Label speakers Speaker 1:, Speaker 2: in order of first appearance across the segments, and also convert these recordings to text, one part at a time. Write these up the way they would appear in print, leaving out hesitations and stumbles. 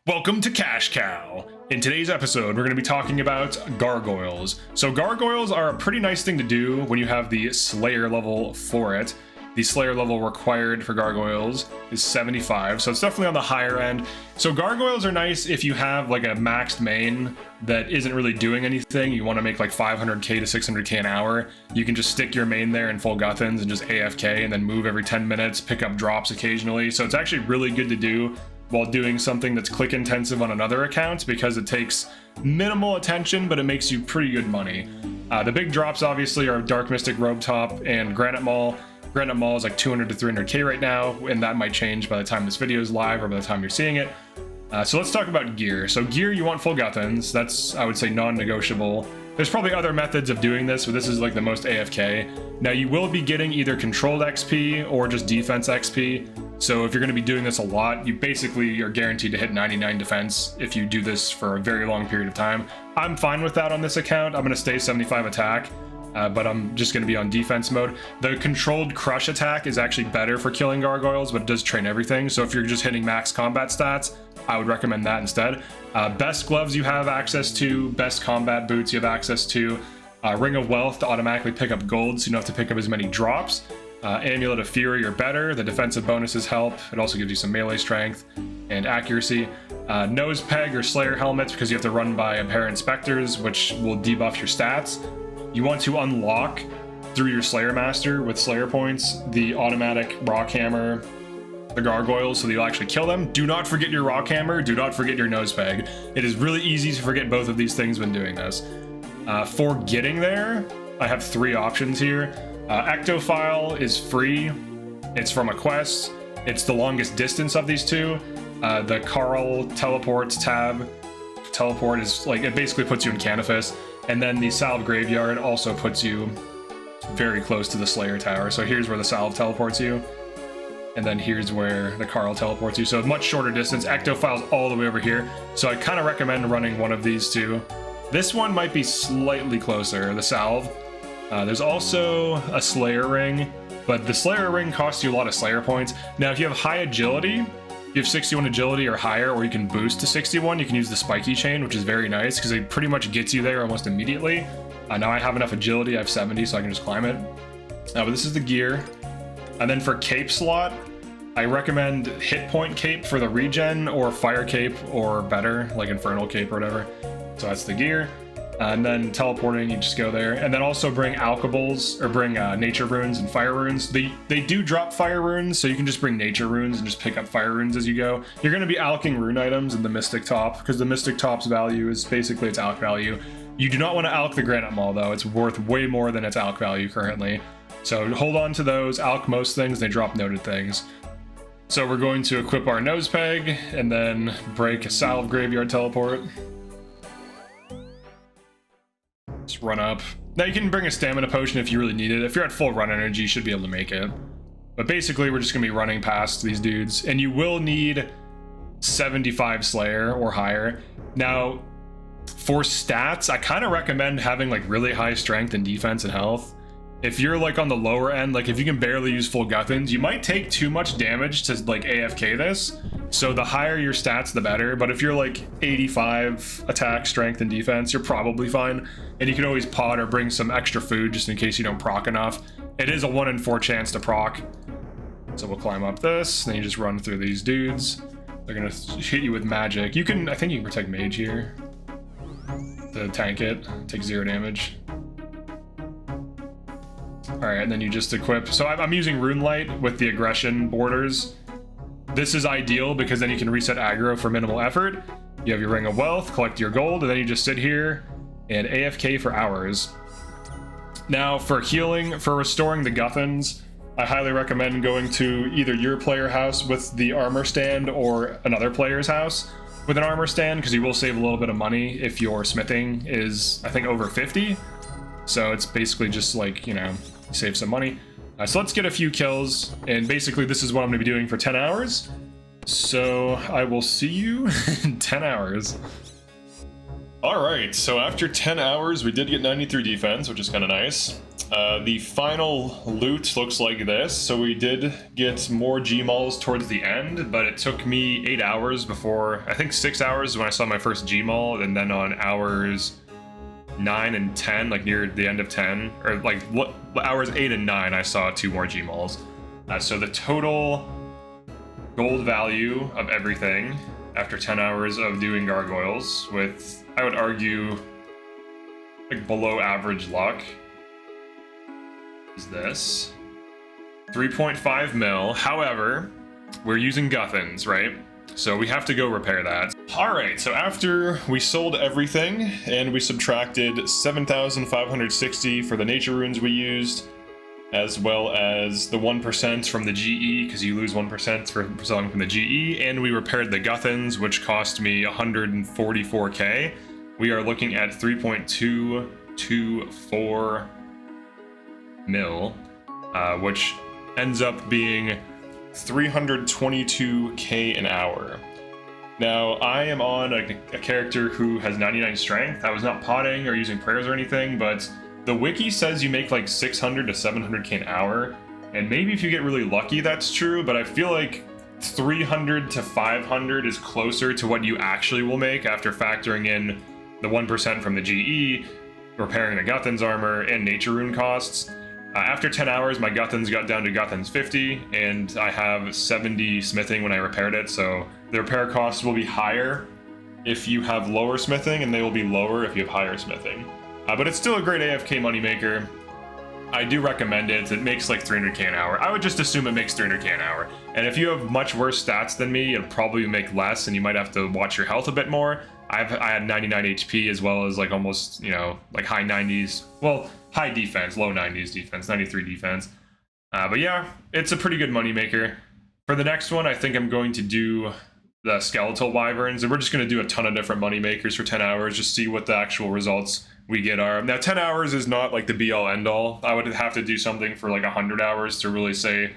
Speaker 1: Welcome to Cash Cow. In today's episode, we're going to be talking about gargoyles. So gargoyles are a pretty nice thing to do when you have the Slayer level for it. The Slayer level required for gargoyles is 75, so it's definitely on the higher end. So gargoyles are nice if you have like a maxed main that isn't really doing anything. You want to make like 500k to 600k an hour. You can just stick your main there in full Guthans and just AFK and then move every 10 minutes, pick up drops occasionally. So it's actually really good to do while doing something that's click intensive on another account because it takes minimal attention, but it makes you pretty good money. The big drops obviously are Dark Mystic Robe Top and Granite Maul. Granite Maul is like 200 to 300k right now, and that might change by the time this video is live or by the time you're seeing it. So let's talk about gear. So gear, you want full Guthans. That's, I would say, non-negotiable. There's probably other methods of doing this, but this is like the most AFK. Now you will be getting either controlled XP or just defense XP. So if you're going to be doing this a lot, you basically are guaranteed to hit 99 defense if you do this for a very long period of time. I'm fine with that on this account. I'm going to stay 75 attack, but I'm just going to be on defense mode. The controlled crush attack is actually better for killing gargoyles, but it does train everything. So if you're just hitting max combat stats, I would recommend that instead. Best gloves you have access to, best combat boots you have access to, Ring of Wealth to automatically pick up gold so you don't have to pick up as many drops. Amulet of Fury or better. The defensive bonuses help. It also gives you some melee strength and accuracy. Nose peg or Slayer helmets because you have to run by a pair of inspectors, which will debuff your stats. You want to unlock through your Slayer Master with Slayer points the automatic rock hammer, the gargoyles, so that you'll actually kill them. Do not forget your rock hammer. Do not forget your nose peg. It is really easy to forget both of these things when doing this. For getting there, I have three options here. Ectophile is free. It's from a quest. It's the longest distance of these two. The Carl Teleports tab. Teleport is like, it basically puts you in Canifis. And then the Salve Graveyard also puts you very close to the Slayer Tower. So here's where the Salve teleports you. And then here's where the Carl teleports you. So much shorter distance. Ectophile's all the way over here. So I kind of recommend running one of these two. This one might be slightly closer, the Salve. There's also a Slayer Ring, but the Slayer Ring costs you a lot of Slayer points. Now, if you have high agility, you have 61 agility or higher, or you can boost to 61, you can use the Spiky Chain, which is very nice because it pretty much gets you there almost immediately. Now I have enough agility, I have 70, so I can just climb it. But this is the gear. And then for cape slot, I recommend hit point cape for the regen, or fire cape, or better, like infernal cape or whatever. So that's the gear. And then teleporting, you just go there. And then also bring alkables, or bring nature runes and fire runes. They do drop fire runes, so you can just bring nature runes and just pick up fire runes as you go. You're going to be alking rune items in the Mystic Top, because the Mystic Top's value is basically its alk value. You do not want to alk the Granite Maul, though. It's worth way more than its alk value currently. So hold on to those, alk most things, they drop noted things. So we're going to equip our nose peg, and then break a Salve Graveyard teleport. Just run up. Now you can bring a stamina potion if you really need it. If you're at full run energy, you should be able to make it. But basically, we're just going to be running past these dudes. And you will need 75 Slayer or higher. Now, for stats, I kind of recommend having like really high strength and defense and health. If you're like on the lower end, like if you can barely use full Guthans, you might take too much damage to like AFK this. So the higher your stats, the better. But if you're like 85 attack, strength, and defense, you're probably fine. And you can always pod or bring some extra food just in case you don't proc enough. It is a 1 in 4 chance to proc. So we'll climb up this, then you just run through these dudes. They're gonna hit you with magic. You can, I think you can protect mage here to tank it, take 0 damage. All right, and then you just equip. So I'm using Rune Light with the aggression borders. This is ideal because then you can reset aggro for minimal effort. You have your Ring of Wealth, collect your gold, and then you just sit here and AFK for hours. Now for healing, for restoring the Guthans, I highly recommend going to either your player house with the armor stand or another player's house with an armor stand, because you will save a little bit of money if your smithing is, I think, over 50. So it's basically just like, you know, save some money. So let's get a few kills, and basically this is what I'm going to be doing for 10 hours. So I will see you in 10 hours. Alright, so after 10 hours, we did get 93 defense, which is kind of nice. The final loot looks like this. So we did get more Gmauls towards the end, but it took me 8 hours before, I think 6 hours when I saw my first Gmaul, and then on hours 9 and 10, like near the end of 10, or like hours 8 and 9, I saw 2 more Gmauls. So the total gold value of everything after 10 hours of doing Gargoyles with, I would argue, like below average luck, is this 3.5 mil. However, we're using Guthans, right? So we have to go repair that. All right, so after we sold everything and we subtracted 7,560 for the nature runes we used, as well as the 1% from the GE, because you lose 1% for selling from the GE, and we repaired the Guthans, which cost me 144k. We are looking at 3.224 mil, which ends up being 322k an hour. Now, I am on a character who has 99 strength. I was not potting or using prayers or anything, but the wiki says you make like 600 to 700k an hour, and maybe if you get really lucky that's true, but I feel like 300 to 500 is closer to what you actually will make after factoring in the 1% from the GE, repairing the Guthans armor, and nature rune costs. After 10 hours, my Guthans got down to Guthans 50, and I have 70 smithing when I repaired it, so the repair costs will be higher if you have lower smithing, and they will be lower if you have higher smithing. But it's still a great AFK moneymaker. I do recommend it. It makes like 300k an hour. I would just assume it makes 300k an hour. And if you have much worse stats than me, it'll probably make less, and you might have to watch your health a bit more. I had 99 HP as well as like almost, you know, like high 90s. Well, high defense, low 90s defense, 93 defense. But yeah, it's a pretty good moneymaker. For the next one, I think I'm going to do the skeletal wyverns, and we're just going to do a ton of different moneymakers for 10 hours, just see what the actual results we get are. Now, 10 hours is not like the be-all end-all. I would have to do something for like 100 hours to really say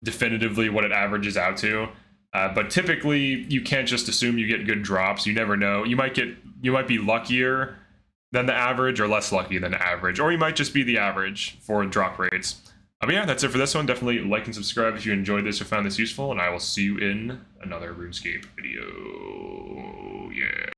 Speaker 1: definitively what it averages out to. But typically, you can't just assume you get good drops. You never know. You might be luckier than the average or less lucky than the average, or you might just be the average for drop rates. But yeah, that's it for this one. Definitely like and subscribe if you enjoyed this or found this useful, and I will see you in another RuneScape video.